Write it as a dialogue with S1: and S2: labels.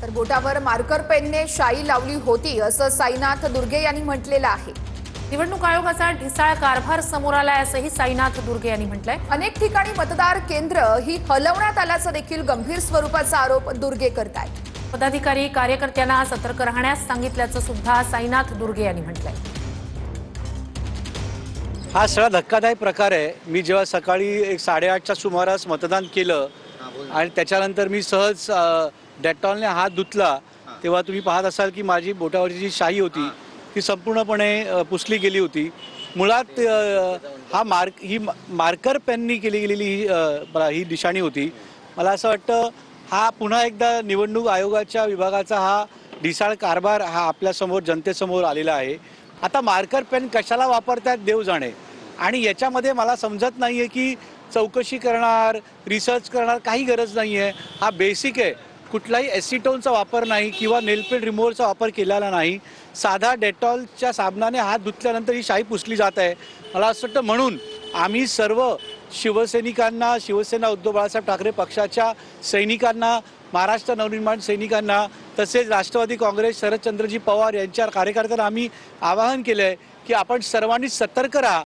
S1: तर बोटावर मार्कर पेनने शाई लावली होती असं साईनाथ दुर्गे यांनी म्हटलेलं आहे।
S2: निवडणूक आयोगाचा ढिसाळ कारभार समोर आलाय असंही साईनाथ दुर्गे यांनी म्हटलंय।
S1: अनेक ठिकाणी मतदार केंद्र ही हलवण्यात आल्याचा देखील गंभीर स्वरूपाचा आरोप दुर्गे करतायत।
S2: पदाधिकारी कार्यकर्त्यांना सतर्क राहण्यास सांगितल्याचं सुद्धा साईनाथ दुर्गे यांनी म्हटलंय।
S3: हा सगळा धक्कादायक प्रकार आहे। मी जेव्हा सकाळी 8:30च्या सुमारास मतदान केलं आणि त्याच्यानंतर मी सहज डेटॉलने हात धुतला तेव्हा तुम्ही पाहत असाल की माझी बोटावरची जी शाई होती ती संपूर्णपणे पुसली गेली होती। मुळात हा मार्कर पेननी केली गेलेली ही निशाणी होती। मला असं वाटतं हा पुन्हा एकदा निवडणूक आयोगाच्या विभागाचा हा ढिसाळ कारभार हा आपल्यासमोर जनतेसमोर आलेला आहे। आता मार्कर पेन कशाला वापरतात देव जाणे, आणि याच्यामध्ये मला समजत नाहीये की चौकशी करणार, रिसर्च करणार काही गरज नाहीये। हा बेसिक आहे। कुठलाही एसिटोनचा वापर नाही किंवा नेलपेंट रिमूव्हरचा वापर केलेला नाही। साधा डेटॉलच्या साबणाने हात धुतल्यानंतर ही शाई पुसली जात आहे। मला असं वाटतं म्हणून आम्ही सर्व शिवसैनिकांना, शिवसेना उद्धव बाळासाहेब ठाकरे पक्षाच्या सैनिकांना, महाराष्ट्र नवनिर्माण सैनिकांना तसेच राष्ट्रवादी काँग्रेस शरदचंद्रजी पवार यांच्या कार्यकर्त्यांना आम्ही आवाहन केलं आहे की आपण सर्वांनी सतर्क राहा।